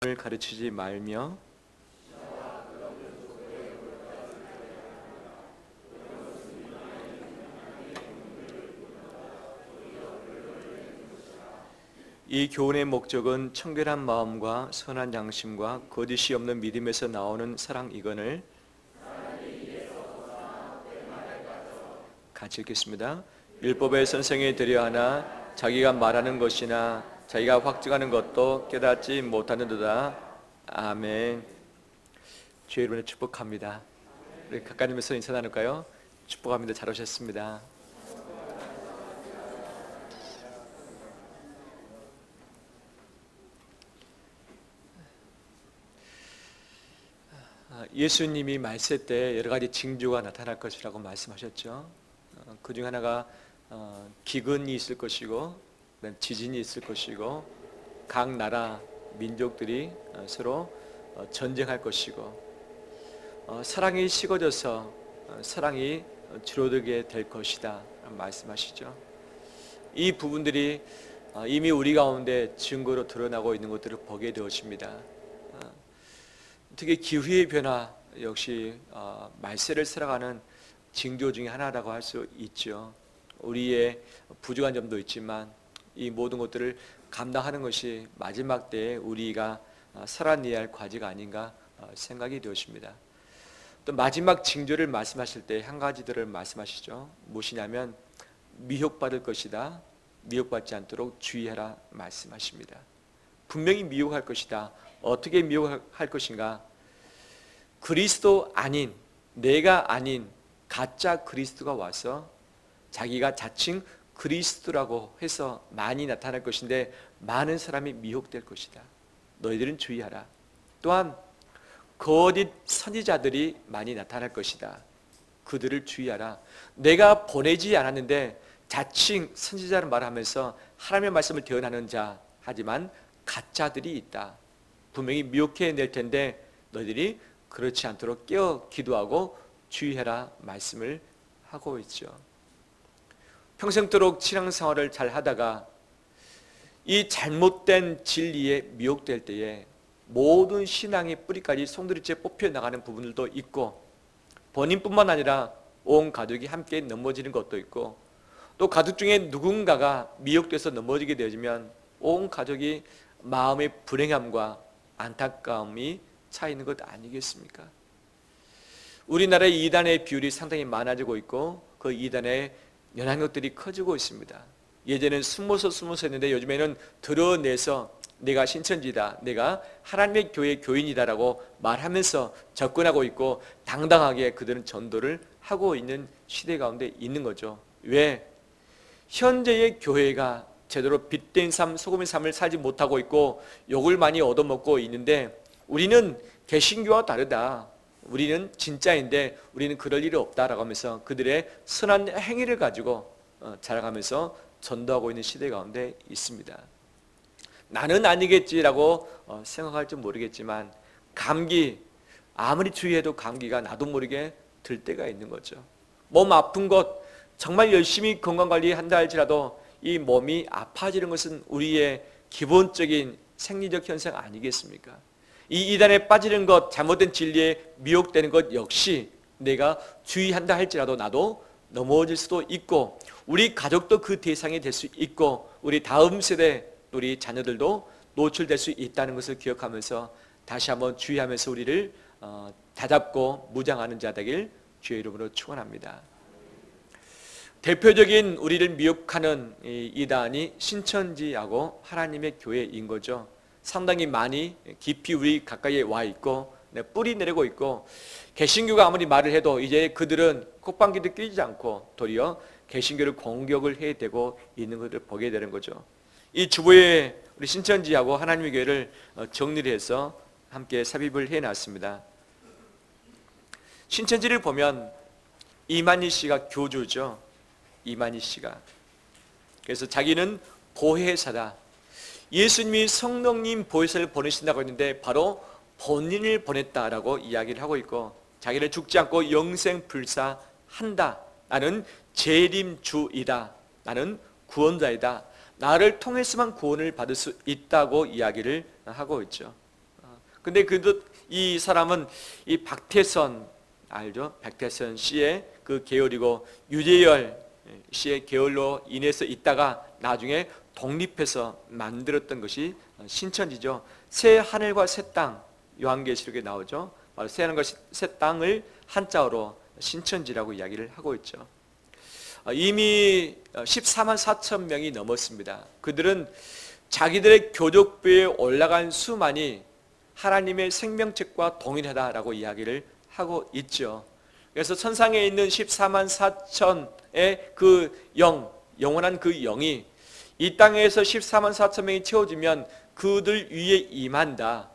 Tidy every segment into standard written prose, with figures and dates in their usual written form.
을 가르치지 말며 이 교훈의 목적은 청결한 마음과 선한 양심과 거짓이 없는 믿음에서 나오는 사랑이거늘 같이 읽겠습니다. 율법의 선생이 되려 하나 자기가 말하는 것이나 자기가 확증하는 것도 깨닫지 못하는도다. 아멘. 주의 이름으로 축복합니다. 우리 가까이면서 인사 나눌까요? 축복합니다. 잘 오셨습니다. 예수님이 말세 때 여러 가지 징조가 나타날 것이라고 말씀하셨죠. 그 중 하나가 기근이 있을 것이고 지진이 있을 것이고 각 나라 민족들이 서로 전쟁할 것이고 사랑이 식어져서 사랑이 줄어들게 될 것이다 말씀하시죠. 이 부분들이 이미 우리 가운데 증거로 드러나고 있는 것들을 보게 되었습니다. 특히 기후의 변화 역시 말세를 살아가는 징조 중에 하나라고 할 수 있죠. 우리의 부족한 점도 있지만 이 모든 것들을 감당하는 것이 마지막 때에 우리가 살아내야 할 과제가 아닌가 생각이 되었습니다. 또 마지막 징조를 말씀하실 때 한 가지들을 말씀하시죠. 무엇이냐면 미혹받을 것이다. 미혹받지 않도록 주의하라 말씀하십니다. 분명히 미혹할 것이다. 어떻게 미혹할 것인가? 그리스도 아닌, 내가 아닌 가짜 그리스도가 와서 자기가 자칭 그리스도라고 해서 많이 나타날 것인데 많은 사람이 미혹될 것이다. 너희들은 주의하라. 또한 거짓 선지자들이 많이 나타날 것이다. 그들을 주의하라. 내가 보내지 않았는데 자칭 선지자를 말하면서 하나님의 말씀을 대언하는 자, 하지만 가짜들이 있다. 분명히 미혹해낼 텐데 너희들이 그렇지 않도록 깨어 기도하고 주의해라 말씀을 하고 있죠. 평생도록 신앙생활을 잘 하다가 이 잘못된 진리에 미혹될 때에 모든 신앙의 뿌리까지 송두리째 뽑혀나가는 부분들도 있고 본인뿐만 아니라 온 가족이 함께 넘어지는 것도 있고 또 가족 중에 누군가가 미혹돼서 넘어지게 되어지면 온 가족이 마음의 불행함과 안타까움이 차 있는 것 아니겠습니까? 우리나라의 이단의 비율이 상당히 많아지고 있고 그 이단의 연합력들이 커지고 있습니다. 예전에는 숨어서 했는데 요즘에는 드러내서 내가 신천지다, 내가 하나님의 교회 교인이다라고 말하면서 접근하고 있고 당당하게 그들은 전도를 하고 있는 시대 가운데 있는 거죠. 왜? 현재의 교회가 제대로 빛된 삶, 소금의 삶을 살지 못하고 있고 욕을 많이 얻어먹고 있는데 우리는 개신교와 다르다. 우리는 진짜인데 우리는 그럴 일이 없다라고 하면서 그들의 선한 행위를 가지고 자랑하면서 전도하고 있는 시대 가운데 있습니다. 나는 아니겠지라고 생각할지 모르겠지만 감기, 아무리 주의해도 감기가 나도 모르게 들 때가 있는 거죠. 몸 아픈 것 정말 열심히 건강관리한다 할지라도 이 몸이 아파지는 것은 우리의 기본적인 생리적 현상 아니겠습니까? 이 이단에 빠지는 것, 잘못된 진리에 미혹되는 것 역시 내가 주의한다 할지라도 나도 넘어질 수도 있고 우리 가족도 그 대상이 될 수 있고 우리 다음 세대, 우리 자녀들도 노출될 수 있다는 것을 기억하면서 다시 한번 주의하면서 우리를 다잡고 무장하는 자 되길 주의 이름으로 축원합니다. 대표적인 우리를 미혹하는 이단이 신천지하고 하나님의 교회인 거죠. 상당히 많이 깊이 우리 가까이에 와 있고 뿌리 내리고 있고 개신교가 아무리 말을 해도 이제 그들은 콧방귀도 끼지 않고 도리어 개신교를 공격을 해야 되고 있는 것을 보게 되는 거죠. 이 주보에 우리 신천지하고 하나님의 교회를 정리를 해서 함께 삽입을 해놨습니다. 신천지를 보면 이만희 씨가 교주죠. 이만희 씨가. 그래서 자기는 보혜사다. 예수님이 성령님 보혜사를 보내신다고 했는데 바로 본인을 보냈다라고 이야기를 하고 있고 자기를 죽지 않고 영생 불사한다. 나는 재림주이다. 나는 구원자이다. 나를 통해서만 구원을 받을 수 있다고 이야기를 하고 있죠. 근데 이 사람은 이 박태선 알죠? 박태선 씨의 그 계열이고 유재열 씨의 계열로 인해서 있다가 나중에 독립해서 만들었던 것이 신천지죠. 새 하늘과 새 땅, 요한계시록에 나오죠. 바로 새 하늘과 새 땅을 한자어로 신천지라고 이야기를 하고 있죠. 이미 14만 4천 명이 넘었습니다. 그들은 자기들의 교족부에 올라간 수만이 하나님의 생명책과 동일하다라고 이야기를 하고 있죠. 그래서 천상에 있는 14만 4천의 그 영원한 그 영이 이 땅에서 14만 4천 명이 채워지면 그들 위에 임한다.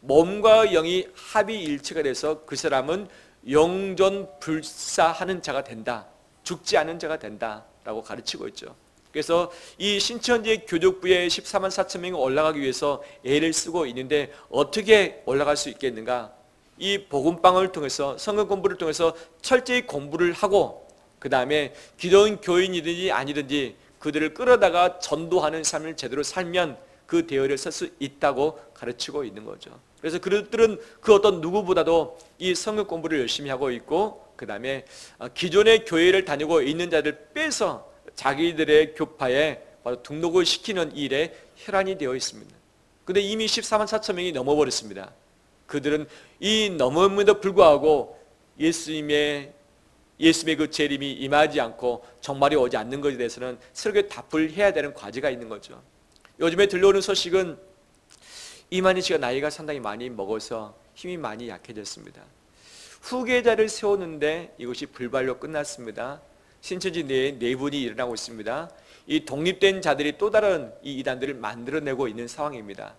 몸과 영이 합이일체가 돼서 그 사람은 영존불사하는 자가 된다. 죽지 않은 자가 된다라고 가르치고 있죠. 그래서 이 신천지의 교족부에 14만 4천 명이 올라가기 위해서 애를 쓰고 있는데 어떻게 올라갈 수 있겠는가? 이 복음방을 통해서 성경 공부를 통해서 철저히 공부를 하고 그 다음에 기독인 교인이든지 아니든지 그들을 끌어다가 전도하는 삶을 제대로 살면 그 대열에 설 수 있다고 가르치고 있는 거죠. 그래서 그들은 그 어떤 누구보다도 이 성경 공부를 열심히 하고 있고 그 다음에 기존의 교회를 다니고 있는 자들 빼서 자기들의 교파에 바로 등록을 시키는 일에 혈안이 되어 있습니다. 그런데 이미 14만 4천 명이 넘어버렸습니다. 그들은 이 넘음에도 불구하고 예수님의 그 재림이 임하지 않고 종말이 오지 않는 것에 대해서는 설교에 답을 해야 되는 과제가 있는 거죠. 요즘에 들려오는 소식은 이만희 씨가 나이가 상당히 많이 먹어서 힘이 많이 약해졌습니다. 후계자를 세우는데 이것이 불발로 끝났습니다. 신천지 내에 내분이 일어나고 있습니다. 이 독립된 자들이 또 다른 이 이단들을 만들어내고 있는 상황입니다.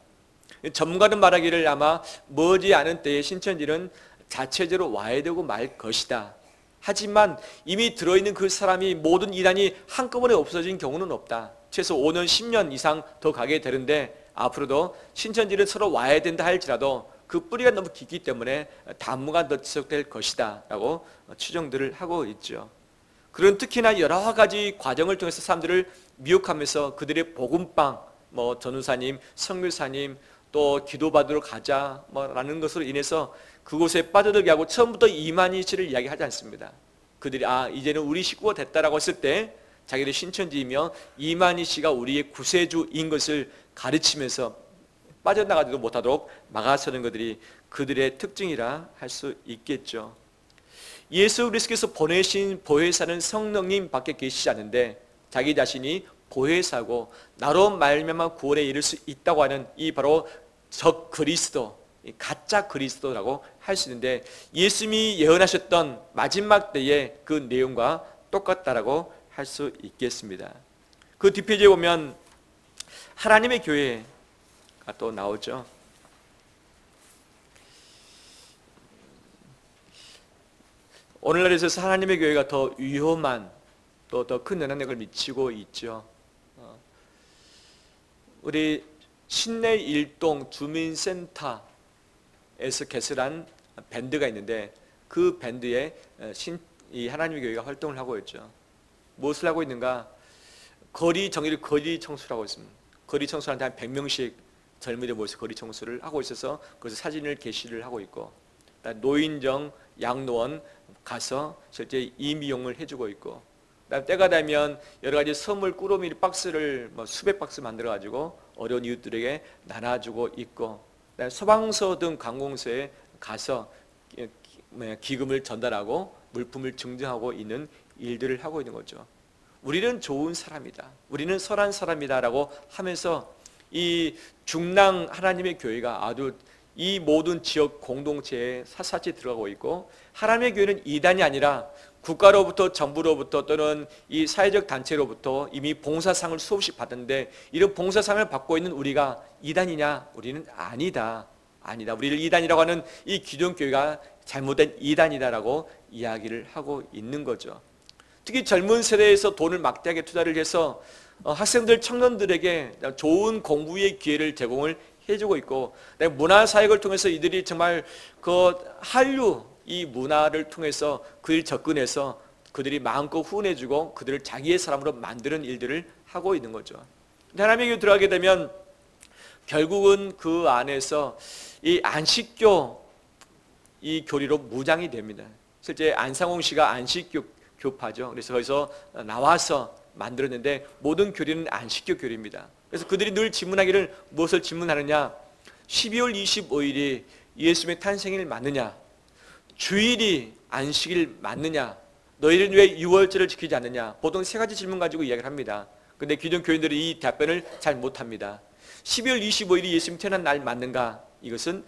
전문가는 말하기를 아마 머지않은 때에 신천지는 자체적으로 와야 되고 말 것이다. 하지만 이미 들어있는 그 사람이 모든 이단이 한꺼번에 없어진 경우는 없다. 최소 5년, 10년 이상 더 가게 되는데 앞으로도 신천지는 서로 와야 된다 할지라도 그 뿌리가 너무 깊기 때문에 단무가 더 지속될 것이다 라고 추정들을 하고 있죠. 그런 특히나 여러 가지 과정을 통해서 사람들을 미혹하면서 그들의 복음방, 전우사님, 선교사님, 또 기도받으러 가자 라는 것으로 인해서 그곳에 빠져들게 하고 처음부터 이만희 씨를 이야기하지 않습니다. 그들이 이제는 우리 식구가 됐다라고 했을 때 자기들이 신천지이며 이만희 씨가 우리의 구세주인 것을 가르치면서 빠져나가지도 못하도록 막아서는 것들이 그들의 특징이라 할 수 있겠죠. 예수 그리스도께서 보내신 보혜사는 성령님 밖에 계시지 않는데 자기 자신이 보혜사고 나로 말미암아 구원에 이를 수 있다고 하는 이 바로 적 그리스도, 가짜 그리스도라고 할 수 있는데 예수님이 예언하셨던 마지막 때의 그 내용과 똑같다라고 할 수 있겠습니다. 그 뒷페이지에 보면 하나님의 교회가 또 나오죠. 오늘날에 있어서 하나님의 교회가 더 위험한 또 더 큰 영향력을 미치고 있죠. 우리 신내 일동 주민센터에서 개설한 밴드가 있는데 그 밴드에 이 하나님의 교회가 활동을 하고 있죠. 무엇을 하고 있는가? 거리 정의를 거리 청소를 하고 있습니다. 거리 청소하는데 한 100명씩 젊은이들 모여서 거리 청소를 하고 있어서 거기서 사진을 게시를 하고 있고 노인정, 양로원 가서 실제 임용을 해주고 있고 때가 되면 여러 가지 선물 꾸러미 박스를 수백 박스 만들어 가지고 어려운 이웃들에게 나눠주고 있고 소방서 등 관공서에 가서 기금을 전달하고 물품을 증정하고 있는 일들을 하고 있는 거죠. 우리는 좋은 사람이다. 우리는 선한 사람이다 라고 하면서 이 중랑 하나님의 교회가 아주 이 모든 지역 공동체에 샅샅이 들어가고 있고 하나님의 교회는 이단이 아니라 국가로부터 정부로부터 또는 이 사회적 단체로부터 이미 봉사상을 수없이 받았는데 이런 봉사상을 받고 있는 우리가 이단이냐? 우리는 아니다. 우리를 이단이라고 하는 이 기존교회가 잘못된 이단이다라고 이야기를 하고 있는 거죠. 특히 젊은 세대에서 돈을 막대하게 투자를 해서 학생들, 청년들에게 좋은 공부의 기회를 제공을 해주고 있고 문화사역을 통해서 이들이 정말 그 한류 이 문화를 통해서 그들 접근해서 그들이 마음껏 후원해주고 그들을 자기의 사람으로 만드는 일들을 하고 있는 거죠. 하나님의 교회 들어가게 되면 결국은 그 안에서 이 안식교 이 교리로 무장이 됩니다. 실제 안상홍 씨가 안식교 교파죠. 그래서 거기서 나와서 만들었는데 모든 교리는 안식교 교리입니다. 그래서 그들이 늘 질문하기를 무엇을 질문하느냐? 12월 25일이 예수님의 탄생일 맞느냐? 주일이 안식일 맞느냐? 너희는 왜 6월절을 지키지 않느냐? 보통 세 가지 질문 가지고 이야기를 합니다. 근데 기존 교인들이 이 답변을 잘 못합니다. 12월 25일이 예수님 태어난 날 맞는가? 이것은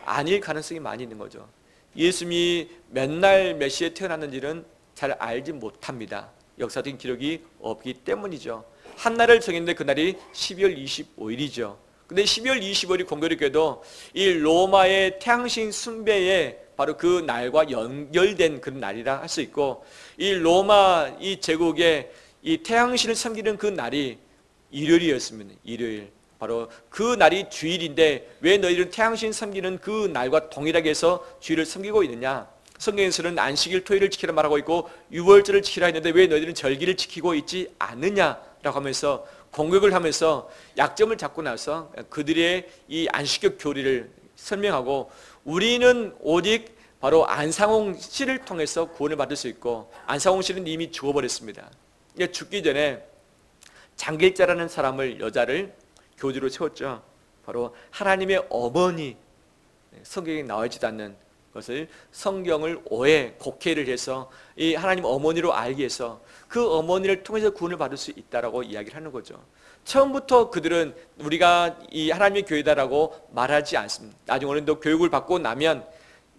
아닐 가능성이 많이 있는 거죠. 예수님이 몇 날 몇 시에 태어났는지는 잘 알지 못합니다. 역사적인 기록이 없기 때문이죠. 한 날을 정했는데 그날이 12월 25일이죠. 근데 12월 25일이 공교롭게도 이 로마의 태양신 숭배에 바로 그 날과 연결된 그런 날이라 할 수 있고, 이 로마 이 제국의 이 태양신을 섬기는 그 날이 일요일이었습니다. 일요일. 바로 그 날이 주일인데 왜 너희들은 태양신 섬기는 그 날과 동일하게 해서 주일을 섬기고 있느냐? 성경에서는 안식일 토요일을 지키라 말하고 있고 6월절을 지키라 했는데 왜 너희들은 절기를 지키고 있지 않느냐라고 하면서 공격을 하면서 약점을 잡고 나서 그들의 이 안식교 교리를 설명하고, 우리는 오직 바로 안상홍 씨를 통해서 구원을 받을 수 있고, 안상홍 씨는 이미 죽어버렸습니다. 죽기 전에 장길자라는 사람을, 여자를 교주로 세웠죠. 바로 하나님의 어머니, 성경에 나와 있지도 않는 것을 성경을 오해, 곡해를 해서 이 하나님 어머니로 알게 해서 그 어머니를 통해서 구원을 받을 수 있다라고 이야기를 하는 거죠. 처음부터 그들은 우리가 이 하나님의 교회다라고 말하지 않습니다. 나중에 어느 정도 교육을 받고 나면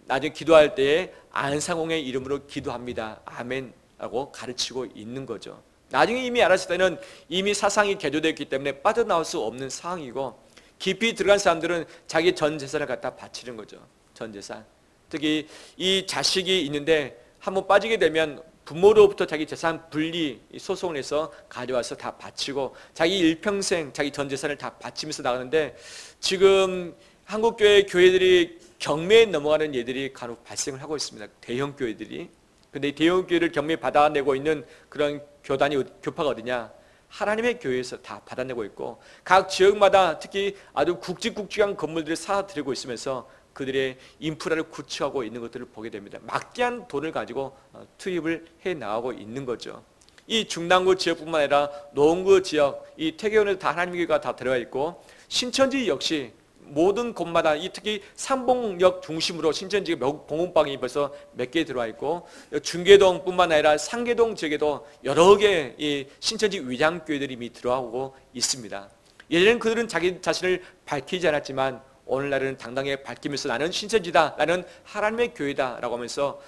나중에 기도할 때에 안상홍의 이름으로 기도합니다. 아멘라고 가르치고 있는 거죠. 나중에 이미 알았을 때는 이미 사상이 개조되었기 때문에 빠져나올 수 없는 상황이고, 깊이 들어간 사람들은 자기 전 재산을 갖다 바치는 거죠. 전 재산. 특히 이 자식이 있는데 한번 빠지게 되면 부모로부터 자기 재산 분리 소송을 해서 가져와서 다 바치고 자기 일평생 자기 전 재산을 다 바치면서 나가는데, 지금 한국교회 교회들이 경매에 넘어가는 예들이 간혹 발생을 하고 있습니다. 대형 교회들이. 근데 이 대형 교회를 경매 받아내고 있는 그런 교단이, 교파가 어디냐? 하나님의 교회에서 다 받아내고 있고, 각 지역마다 특히 아주 굵직굵직한 건물들을 사들이고 있으면서 그들의 인프라를 구축하고 있는 것들을 보게 됩니다. 막대한 돈을 가지고 투입을 해 나가고 있는 거죠. 이 중남구 지역뿐만 아니라 노원구 지역, 이 태계원에도 다 하나님의 교회가 다 들어가 있고, 신천지 역시 모든 곳마다, 특히 삼봉역 중심으로 신천지가 공원방이 벌써 몇 개 들어와 있고, 중계동뿐만 아니라 상계동 지역에도 여러 개의 신천지 위장교회들이 이미 들어오고 있습니다. 예전에는 그들은 자기 자신을 밝히지 않았지만 오늘날은 당당하게 밝히면서 나는 신천지다, 나는 하나님의 교회다 라고 하면서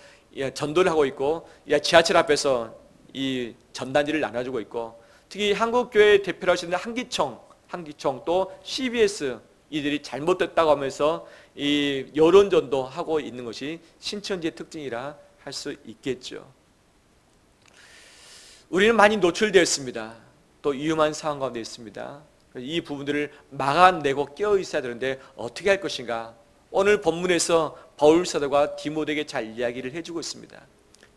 전도를 하고 있고, 지하철 앞에서 이 전단지를 나눠주고 있고, 특히 한국교회 대표로 하시는 한기총 또 CBS, 이들이 잘못됐다고 하면서 이 여론전도 하고 있는 것이 신천지의 특징이라 할 수 있겠죠. 우리는 많이 노출되었습니다. 또 위험한 상황 가운데 있습니다. 이 부분들을 막아내고 깨어 있어야 되는데 어떻게 할 것인가? 오늘 본문에서 바울 사도가 디모데에게 잘 이야기를 해주고 있습니다.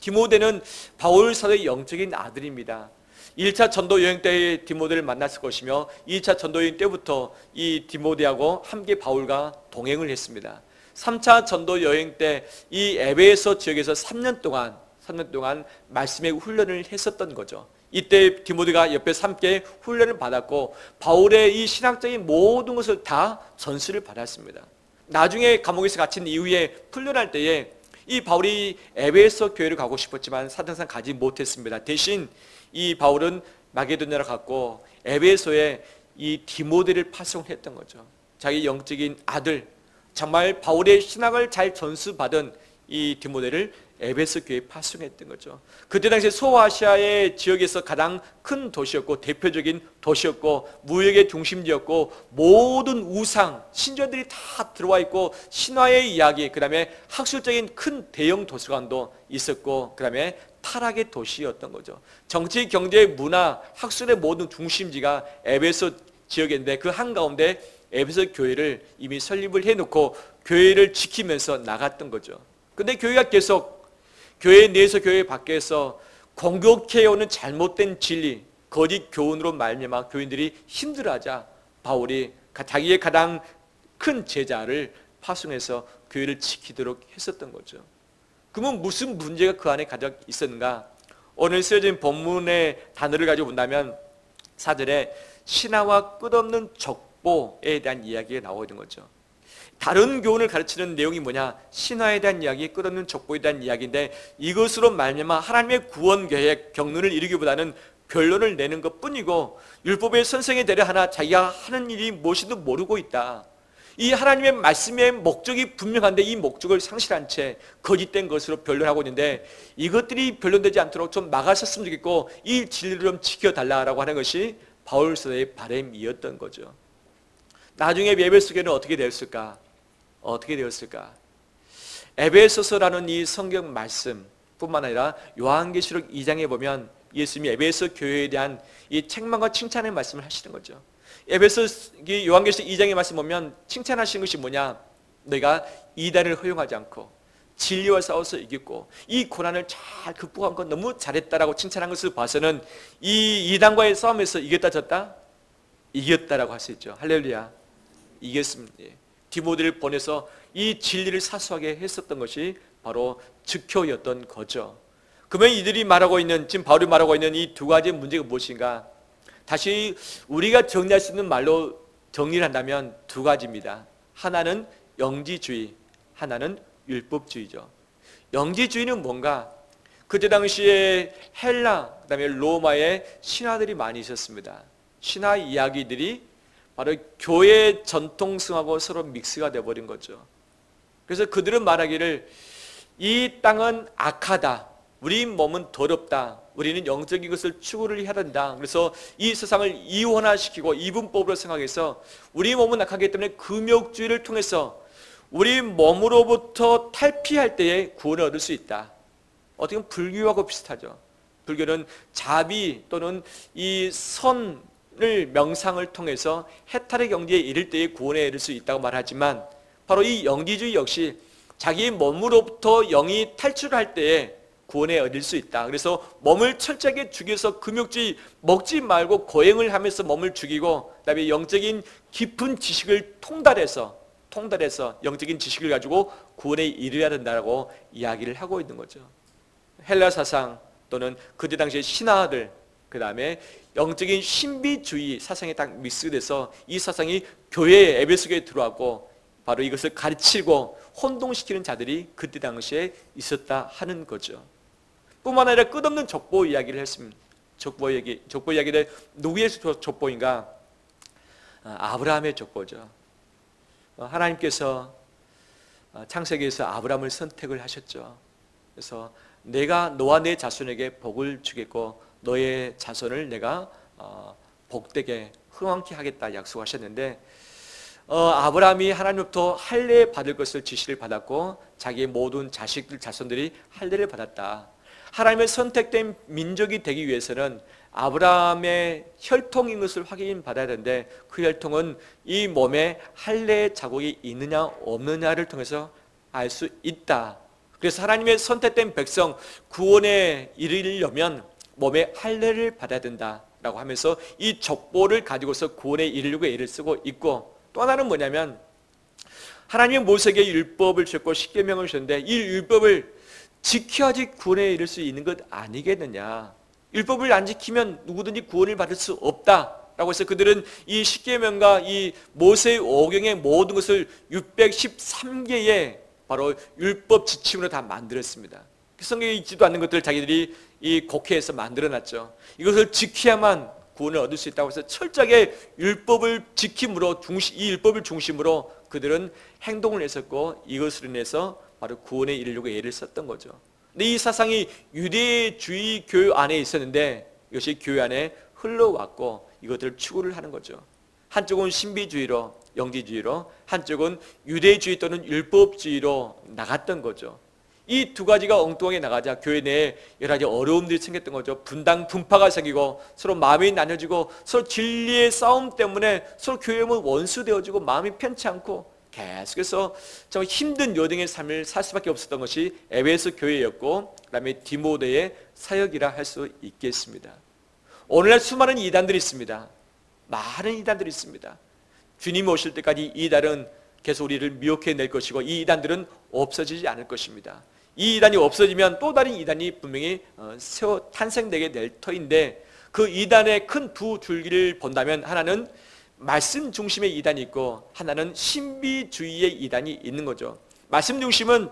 디모데는 바울 사도의 영적인 아들입니다. 1차 전도 여행 때에 디모데를 만났을 것이며 2차 전도 여행 때부터 이 디모데하고 함께 바울과 동행을 했습니다. 3차 전도 여행 때 이 에베소 지역에서 3년 동안 말씀의 훈련을 했었던 거죠. 이때 디모데가 옆에서 함께 훈련을 받았고 바울의 이 신학적인 모든 것을 다 전수를 받았습니다. 나중에 감옥에서 갇힌 이후에 풀려날 때에 이 바울이 에베소 교회를 가고 싶었지만 사정상 가지 못했습니다. 대신 이 바울은 마게도냐로 갔고 에베소에 이 디모데를 파송했던 거죠. 자기 영적인 아들, 정말 바울의 신학을 잘 전수받은 이 디모데를 에베소 교회에 파송했던 거죠. 그때 당시 소아시아의 지역에서 가장 큰 도시였고 대표적인 도시였고 무역의 중심지였고 모든 우상, 신전들이 다 들어와 있고 신화의 이야기, 그 다음에 학술적인 큰 대형 도서관도 있었고 그 다음에 타락의 도시였던 거죠. 정치, 경제, 문화, 학술의 모든 중심지가 에베소 지역인데 그 한가운데 에베소 교회를 이미 설립을 해놓고 교회를 지키면서 나갔던 거죠. 근데 교회가 계속 교회 내에서 교회 밖에서 공격해오는 잘못된 진리, 거짓 교훈으로 말미암아 교인들이 힘들어하자 바울이 자기의 가장 큰 제자를 파송해서 교회를 지키도록 했었던 거죠. 그러면 무슨 문제가 그 안에 가져 있었는가? 오늘 쓰여진 본문의 단어를 가지고 본다면 4절에 신하와 끝없는 족보에 대한 이야기가 나오고 있는 거죠. 다른 교훈을 가르치는 내용이 뭐냐? 신화에 대한 이야기, 끝없는 족보에 대한 이야기인데 이것으로 말미암아 하나님의 구원 계획, 경륜을 이루기보다는 결론을 내는 것뿐이고 율법의 선생의 대려 하나 자기가 하는 일이 무엇인지도 모르고 있다. 이 하나님의 말씀의 목적이 분명한데 이 목적을 상실한 채 거짓된 것으로 변론하고 있는데 이것들이 변론되지 않도록 좀 막아섰으면 좋겠고 이 진리를 좀 지켜달라고 하는 것이 바울 사도의 바람이었던 거죠. 나중에 에베소 교회는 어떻게 되었을까? 어떻게 되었을까? 에베소서라는 이 성경 말씀뿐만 아니라 요한계시록 2장에 보면 예수님이 에베소 교회에 대한 이 책망과 칭찬의 말씀을 하시는 거죠. 에베소 요한계시록 2장의 말씀 보면 칭찬하시는 것이 뭐냐? 내가 이단을 허용하지 않고 진리와 싸워서 이겼고 이 고난을 잘 극복한 건 너무 잘했다라고 칭찬한 것을 봐서는 이 이단과의 싸움에서 이겼다 졌다? 이겼다라고 할 수 있죠. 할렐루야. 이겼습니다. 디모데를 보내서 이 진리를 사수하게 했었던 것이 바로 즉효였던 거죠. 그러면 이들이 말하고 있는, 지금 바울이 말하고 있는 이 두 가지 문제가 무엇인가? 다시 우리가 정리할 수 있는 말로 정리를 한다면 두 가지입니다. 하나는 영지주의, 하나는 율법주의죠. 영지주의는 뭔가? 그때 당시에 헬라, 그 다음에 로마에 신화들이 많이 있었습니다. 신화 이야기들이 바로 교회 전통성하고 서로 믹스가 되어버린 거죠. 그래서 그들은 말하기를 이 땅은 악하다, 우리 몸은 더럽다, 우리는 영적인 것을 추구를 해야 된다. 그래서 이 세상을 이원화시키고 이분법으로 생각해서 우리 몸은 악하기 때문에 금욕주의를 통해서 우리 몸으로부터 탈피할 때에 구원을 얻을 수 있다. 어떻게 보면 불교하고 비슷하죠. 불교는 자비 또는 이 선을 명상을 통해서 해탈의 경지에 이를 때에 구원에 이를 수 있다고 말하지만 바로 이 영지주의 역시 자기 몸으로부터 영이 탈출할 때에 구원에 얻을 수 있다. 그래서 몸을 철저하게 죽여서 금욕주의 먹지 말고 고행을 하면서 몸을 죽이고 그다음에 영적인 깊은 지식을 통달해서 영적인 지식을 가지고 구원에 이르야 된다고 이야기를 하고 있는 거죠. 헬라 사상 또는 그때 당시의 신화들, 그 다음에 영적인 신비주의 사상에 딱 믹스돼서 이 사상이 교회에, 에베소 교회에 들어왔고 바로 이것을 가르치고 혼동시키는 자들이 그때 당시에 있었다 하는 거죠. 뿐만 아니라 끝없는 족보 이야기를 했습니다. 족보 이야기를 누구의 족보인가? 아브라함의 족보죠. 하나님께서 창세기에서 아브라함을 선택을 하셨죠. 그래서 내가 너와 내 자손에게 복을 주겠고 너의 자손을 내가 복되게 흥왕케 하겠다 약속하셨는데 아브라함이 하나님부터 할례 받을 것을 지시를 받았고 자기의 모든 자식들 자손들이 할례를 받았다. 하나님의 선택된 민족이 되기 위해서는 아브라함의 혈통인 것을 확인받아야 되는데 그 혈통은 이 몸에 할례의 자국이 있느냐 없느냐를 통해서 알 수 있다. 그래서 하나님의 선택된 백성 구원에 이르려면 몸에 할례를 받아야 된다라고 하면서 이 족보를 가지고서 구원에 이르려고 애를 쓰고 있고 또 하나는 뭐냐면 하나님의 모세에게 율법을 주셨고 십계명을 주셨는데 이 율법을 지켜야지 구원에 이를 수 있는 것 아니겠느냐. 율법을 안 지키면 누구든지 구원을 받을 수 없다라고 해서 그들은 이 십계명과 이 모세의 오경의 모든 것을 613개의 바로 율법 지침으로 다 만들었습니다. 성경에 있지도 않는 것들을 자기들이 이 곡해해서 만들어놨죠. 이것을 지켜야만 구원을 얻을 수 있다고 해서 철저하게 율법을 지킴으로 이 율법을 중심으로 그들은 행동을 했었고 이것으로 인해서 바로 구원에 이르려고 애를 썼던 거죠. 근데 이 사상이 유대주의 교회 안에 있었는데 이것이 교회 안에 흘러왔고 이것들을 추구를 하는 거죠. 한쪽은 신비주의로 영지주의로 한쪽은 유대주의 또는 율법주의로 나갔던 거죠. 이 두 가지가 엉뚱하게 나가자 교회 내에 여러 가지 어려움들이 생겼던 거죠. 분당 분파가 생기고 서로 마음이 나눠지고 서로 진리의 싸움 때문에 서로 교회는 원수되어지고 마음이 편치 않고 계속해서 정말 힘든 요동의 삶을 살 수밖에 없었던 것이 에베소 교회였고 그다음에 디모데의 사역이라 할 수 있겠습니다. 오늘날 수많은 이단들이 있습니다. 많은 이단들이 있습니다. 주님 오실 때까지 이단은 계속 우리를 미혹해낼 것이고 이 이단들은 없어지지 않을 것입니다. 이 이단이 없어지면 또 다른 이단이 분명히 탄생되게 될 터인데 그 이단의 큰 두 줄기를 본다면 하나는 말씀 중심의 이단이 있고 하나는 신비주의의 이단이 있는 거죠. 말씀 중심은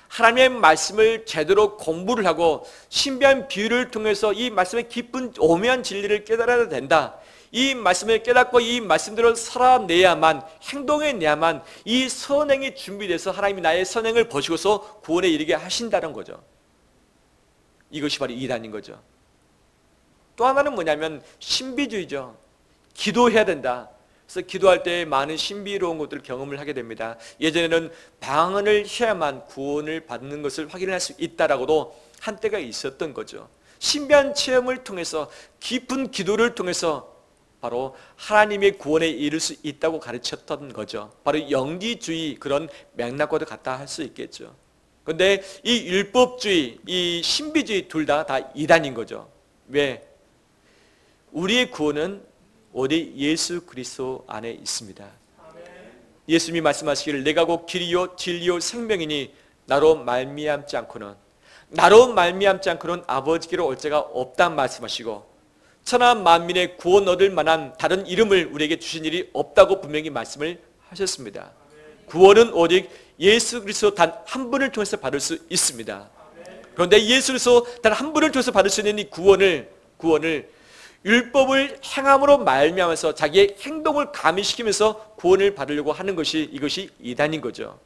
하나님의 말씀을 제대로 공부를 하고 신비한 비유를 통해서 이 말씀의 깊은 오묘한 진리를 깨달아야 된다. 이 말씀을 깨닫고 이 말씀대로 살아내야만, 행동해내야만 이 선행이 준비돼서 하나님이 나의 선행을 보시고서 구원에 이르게 하신다는 거죠. 이것이 바로 이단인 거죠. 또 하나는 뭐냐면 신비주의죠. 기도해야 된다. 그래서 기도할 때 많은 신비로운 것들을 경험을 하게 됩니다. 예전에는 방언을 해야만 구원을 받는 것을 확인할 수 있다라고도 한때가 있었던 거죠. 신비한 체험을 통해서 깊은 기도를 통해서 바로 하나님의 구원에 이를 수 있다고 가르쳤던 거죠. 바로 영지주의 그런 맥락과도 같다 할 수 있겠죠. 그런데 이 율법주의, 이 신비주의 둘 다 이단인 거죠. 왜? 우리의 구원은 오직 예수 그리스도 안에 있습니다. 예수님이 말씀하시기를 내가 곧 길이요 진리요 생명이니 나로 말미암지 않고는 아버지께로 올 자가 없다 말씀하시고 천하 만민의 구원 얻을 만한 다른 이름을 우리에게 주신 일이 없다고 분명히 말씀을 하셨습니다. 구원은 오직 예수 그리스도 단 한 분을 통해서 받을 수 있습니다. 그런데 예수 그리스도 단 한 분을 통해서 받을 수 있는 이 구원을 율법을 행함으로 말미암아서 자기의 행동을 가미시키면서 구원을 받으려고 하는 이것이 이단인 거죠.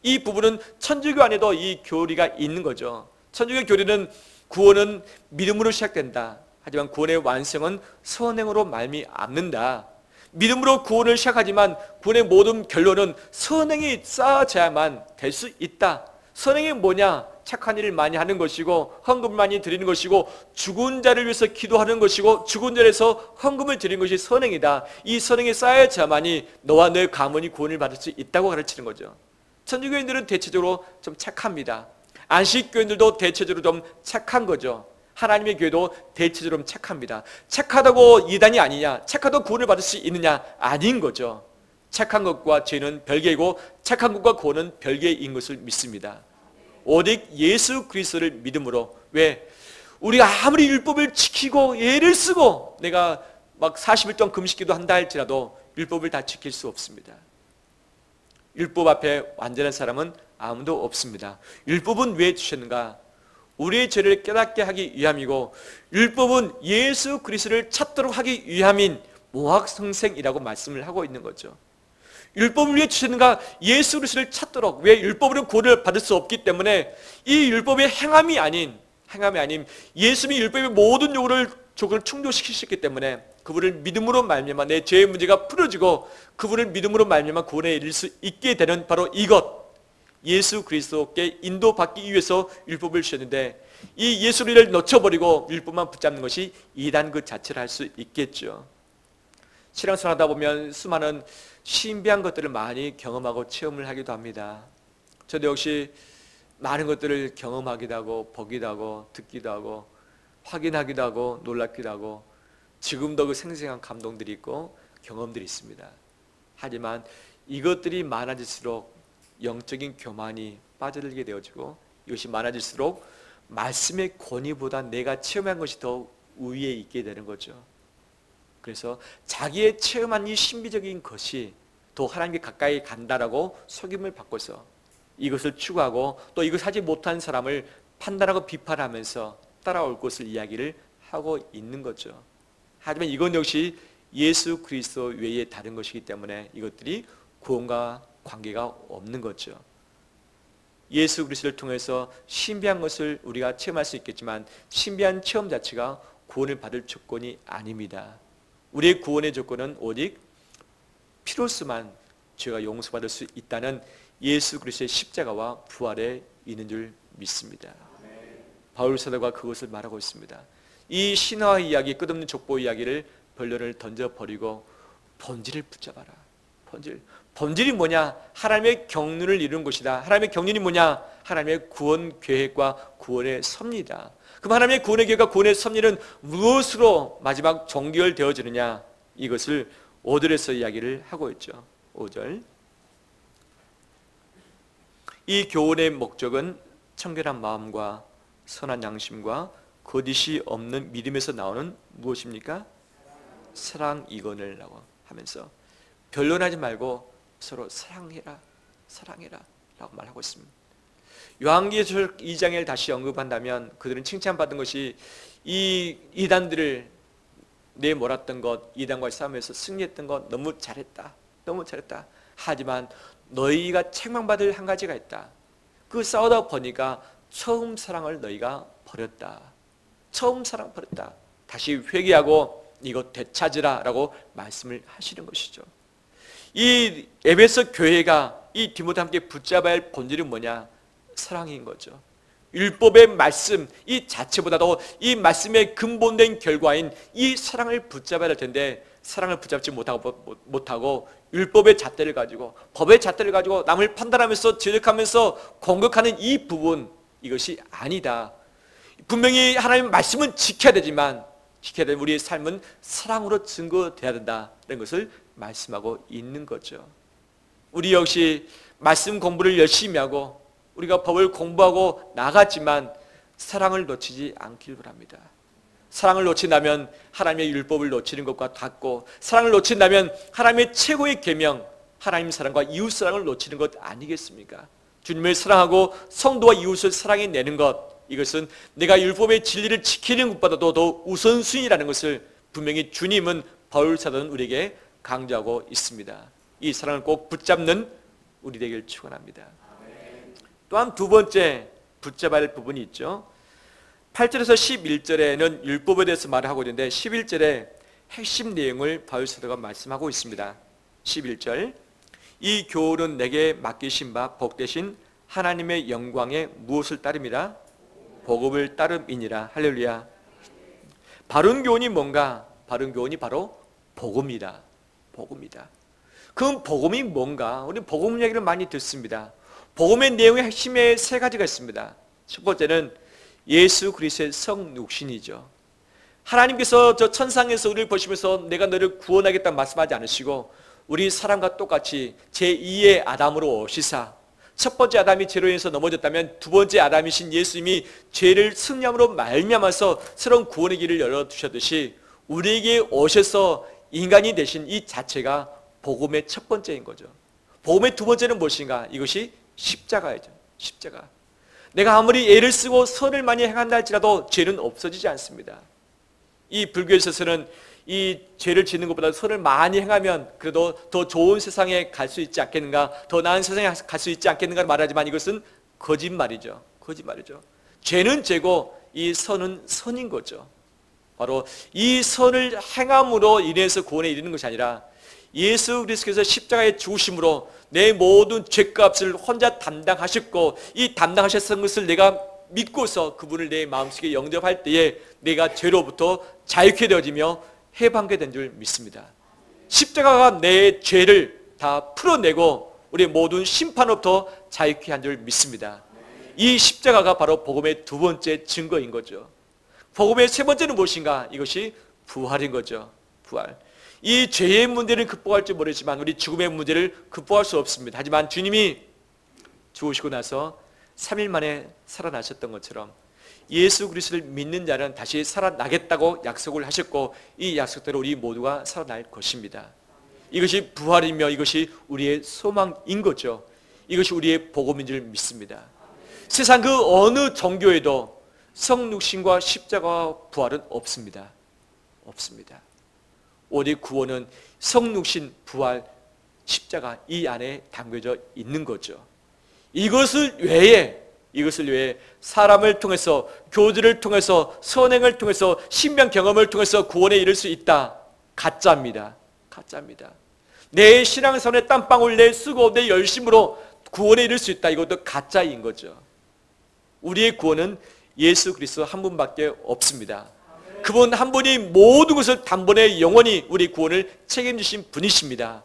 이 부분은 천주교 안에도 이 교리가 있는 거죠. 천주교 교리는 구원은 믿음으로 시작된다. 하지만 구원의 완성은 선행으로 말미암는다. 믿음으로 구원을 시작하지만 구원의 모든 결론은 선행이 쌓아져야만 될 수 있다. 선행이 뭐냐? 착한 일을 많이 하는 것이고 헌금을 많이 드리는 것이고 죽은 자를 위해서 기도하는 것이고 죽은 자에서 헌금을 드리는 것이 선행이다. 이 선행이 쌓여야만이 너와 너의 가문이 구원을 받을 수 있다고 가르치는 거죠. 천주교인들은 대체적으로 좀 착합니다. 안식교인들도 대체적으로 좀 착한 거죠. 하나님의 교회도 대체적으로 착합니다. 착하다고 이단이 아니냐? 착하다고 구원을 받을 수 있느냐? 아닌 거죠. 착한 것과 죄는 별개이고 착한 것과 구원은 별개인 것을 믿습니다. 오직 예수 그리스도를 믿음으로. 왜? 우리가 아무리 율법을 지키고 예를 쓰고 내가 막 40일 동안 금식기도 한다 할지라도 율법을 다 지킬 수 없습니다. 율법 앞에 완전한 사람은 아무도 없습니다. 율법은 왜 주셨는가? 우리의 죄를 깨닫게 하기 위함이고 율법은 예수 그리스도를 찾도록 하기 위함인 모학성생이라고 말씀을 하고 있는 거죠. 율법을 위해 주셨는가? 예수 그리스도를 찾도록. 왜? 율법으로 구원을 받을 수 없기 때문에 이 율법의 행함이 아닌 예수님이 율법의 모든 조건을 충족시키셨기 때문에 그분을 믿음으로 말미암아 내 죄의 문제가 풀어지고 그분을 믿음으로 말미암아 구원에 이를 수 있게 되는 바로 이것, 예수 그리스도께 인도받기 위해서 율법을 주셨는데 이 예수를 놓쳐버리고 율법만 붙잡는 것이 이단 그 자체를 할 수 있겠죠. 신앙생활하다 보면 수많은 신비한 것들을 많이 경험하고 체험을 하기도 합니다. 저도 역시 많은 것들을 경험하기도 하고 보기도 하고 듣기도 하고 확인하기도 하고 놀랍기도 하고 지금도 그 생생한 감동들이 있고 경험들이 있습니다. 하지만 이것들이 많아질수록 영적인 교만이 빠져들게 되어지고 이것이 많아질수록 말씀의 권위보다 내가 체험한 것이 더 우위에 있게 되는 거죠. 그래서 자기의 체험한 이 신비적인 것이 더 하나님께 가까이 간다라고 속임을 받고서 이것을 추구하고 또 이것을 하지 못한 사람을 판단하고 비판하면서 따라올 것을 이야기를 하고 있는 거죠. 하지만 이건 역시 예수 그리스도 외에 다른 것이기 때문에 이것들이 구원과 관계가 없는 거죠. 예수 그리스도를 통해서 신비한 것을 우리가 체험할 수 있겠지만 신비한 체험 자체가 구원을 받을 조건이 아닙니다. 우리의 구원의 조건은 오직 피로수만 죄가 용서받을 수 있다는 예수 그리스도의 십자가와 부활에 있는 줄 믿습니다. 바울 사도가 그것을 말하고 있습니다. 이 신화 이야기, 끝없는 족보 이야기를 변론을 던져버리고 본질을 붙잡아라. 본질이 뭐냐? 하나님의 경륜을 이루는 것이다. 하나님의 경륜이 뭐냐? 하나님의 구원 계획과 구원의 섭리다. 그럼 하나님의 구원의 계획과 구원의 섭리는 무엇으로 마지막 종결되어지느냐? 이것을 5절에서 이야기를 하고 있죠. 5절 이 교훈의 목적은 청결한 마음과 선한 양심과 거짓이 없는 믿음에서 나오는 무엇입니까? 사랑이거늘라고 하면서 변론하지 말고 서로 사랑해라, 사랑해라 라고 말하고 있습니다. 요한계시록 2장을 다시 언급한다면 그들은 칭찬받은 것이 이 이단들을 내몰았던 것, 이단과의 싸움에서 승리했던 것, 너무 잘했다, 너무 잘했다. 하지만 너희가 책망받을 한 가지가 있다. 그 싸우다 보니까 처음 사랑을 너희가 버렸다. 처음 사랑 버렸다. 다시 회개하고 이거 되찾으라 라고 말씀을 하시는 것이죠. 이 에베소 교회가 이 디모데 함께 붙잡아야 할 본질은 뭐냐? 사랑인 거죠. 율법의 말씀 이 자체보다도 이 말씀의 근본된 결과인 이 사랑을 붙잡아야 할 텐데 사랑을 붙잡지 못하고 율법의 잣대를 가지고 법의 잣대를 가지고 남을 판단하면서 지적하면서 공격하는 이 부분, 이것이 아니다. 분명히 하나님의 말씀은 지켜야 되지만 지켜야 되는 우리의 삶은 사랑으로 증거돼야 된다는 것을 말씀하고 있는 거죠. 우리 역시 말씀 공부를 열심히 하고 우리가 법을 공부하고 나갔지만 사랑을 놓치지 않기를 바랍니다. 사랑을 놓친다면 하나님의 율법을 놓치는 것과 같고, 사랑을 놓친다면 하나님의 최고의 계명, 하나님 사랑과 이웃 사랑을 놓치는 것 아니겠습니까? 주님을 사랑하고 성도와 이웃을 사랑해내는 것, 이것은 내가 율법의 진리를 지키는 것보다도 더 우선순위라는 것을 분명히 주님은 바울 사도는 우리에게 강조하고 있습니다. 이 사랑을 꼭 붙잡는 우리 되길 축원합니다. 또한 두 번째 붙잡아야 할 부분이 있죠. 8절에서 11절에는 율법에 대해서 말을 하고 있는데 11절에 핵심 내용을 바울 사도가 말씀하고 있습니다. 11절, 이 교훈은 내게 맡기신 바 복되신 하나님의 영광에 무엇을 따름이라? 복음을 따름이니라. 할렐루야. 바른 교훈이 뭔가? 바른 교훈이 바로 복음이다. 복음이다. 그럼 복음이 뭔가? 우리는 복음 얘기를 많이 듣습니다. 복음의 내용의 핵심에 세 가지가 있습니다. 첫 번째는 예수 그리스도의 성육신이죠. 하나님께서 저 천상에서 우리를 보시면서 내가 너를 구원하겠다고 말씀하지 않으시고 우리 사람과 똑같이 제2의 아담으로 오시사, 첫 번째 아담이 죄로 인해서 넘어졌다면 두 번째 아담이신 예수님이 죄를 승리함으로 말미암아서 새로운 구원의 길을 열어두셨듯이 우리에게 오셔서 인간이 되신 이 자체가 복음의 첫 번째인 거죠. 복음의 두 번째는 무엇인가? 이것이 십자가이죠. 십자가. 내가 아무리 애를 쓰고 선을 많이 행한다 할지라도 죄는 없어지지 않습니다. 이 불교에 있어서는 이 죄를 짓는 것보다 선을 많이 행하면 그래도 더 좋은 세상에 갈 수 있지 않겠는가, 더 나은 세상에 갈 수 있지 않겠는가 말하지만 이것은 거짓말이죠. 거짓말이죠. 죄는 죄고 이 선은 선인 거죠. 바로 이 선을 행함으로 인해서 구원에 이르는 것이 아니라 예수 그리스도께서 십자가에 죽으심으로 내 모든 죄값을 혼자 담당하셨고 이 담당하셨던 것을 내가 믿고서 그분을 내 마음속에 영접할 때에 내가 죄로부터 자유케 되어지며 해방게 된 줄 믿습니다. 십자가가 내 죄를 다 풀어내고 우리의 모든 심판으로부터 자유케 한 줄 믿습니다. 이 십자가가 바로 복음의 두 번째 증거인 거죠. 복음의 세 번째는 무엇인가? 이것이 부활인 거죠. 부활. 이 죄의 문제를 극복할지 모르지만 우리 죽음의 문제를 극복할 수 없습니다. 하지만 주님이 죽으시고 나서 3일 만에 살아나셨던 것처럼 예수 그리스도를 믿는 자는 다시 살아나겠다고 약속을 하셨고 이 약속대로 우리 모두가 살아날 것입니다. 이것이 부활이며 이것이 우리의 소망인 거죠. 이것이 우리의 복음인 줄 믿습니다. 세상 그 어느 종교에도 성육신과 십자가와 부활은 없습니다. 없습니다. 오직 구원은 성육신, 부활, 십자가 이 안에 담겨져 있는 거죠. 이것을 외에 사람을 통해서, 교주를 통해서, 선행을 통해서, 신명 경험을 통해서 구원에 이를 수 있다. 가짜입니다. 가짜입니다. 내 신앙생활에 땀방울 내 쓰고 내 열심으로 구원에 이를 수 있다. 이것도 가짜인 거죠. 우리의 구원은 예수 그리스도 한 분밖에 없습니다. 그분 한 분이 모든 것을 단번에 영원히 우리 구원을 책임지신 분이십니다.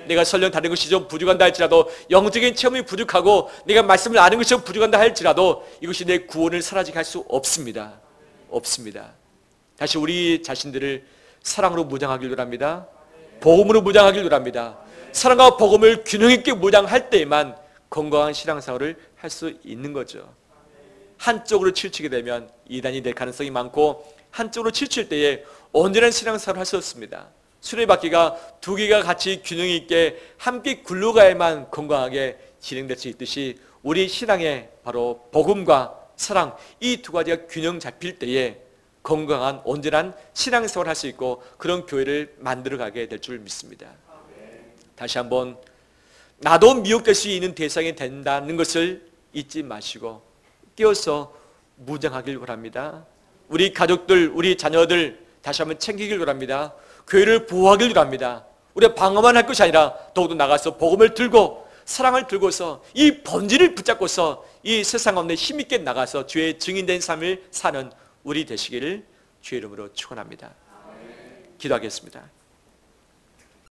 내가 설령 다른 것이 좀 부족한다 할지라도, 영적인 체험이 부족하고 내가 말씀을 아는 것이 좀 부족한다 할지라도 이것이 내 구원을 사라지게 할 수 없습니다. 없습니다. 다시 우리 자신들을 사랑으로 무장하길 바랍니다. 복음으로 무장하길 바랍니다. 사랑과 복음을 균형 있게 무장할 때에만 건강한 신앙생활을 할 수 있는 거죠. 한쪽으로 치우치게 되면 이단이 될 가능성이 많고, 한쪽으로 치우칠 때에 온전한 신앙생활을 할 수 없습니다. 수레바퀴가 두 개가 같이 균형 있게 함께 굴러가야만 건강하게 진행될 수 있듯이, 우리 신앙의 바로 복음과 사랑, 이 두 가지가 균형 잡힐 때에 건강한 온전한 신앙생활을 할 수 있고, 그런 교회를 만들어가게 될 줄 믿습니다. 다시 한번, 나도 미혹될 수 있는 대상이 된다는 것을 잊지 마시고 깨어서 무장하길 바랍니다. 우리 가족들, 우리 자녀들 다시 한번 챙기길 바랍니다. 교회를 보호하길 바랍니다. 우리가 방어만 할 것이 아니라 더욱더 나가서 복음을 들고 사랑을 들고서 이 본질을 붙잡고서 이 세상 가운데 힘있게 나가서 주의 증인된 삶을 사는 우리 되시기를 주의 이름으로 축원합니다. 기도하겠습니다.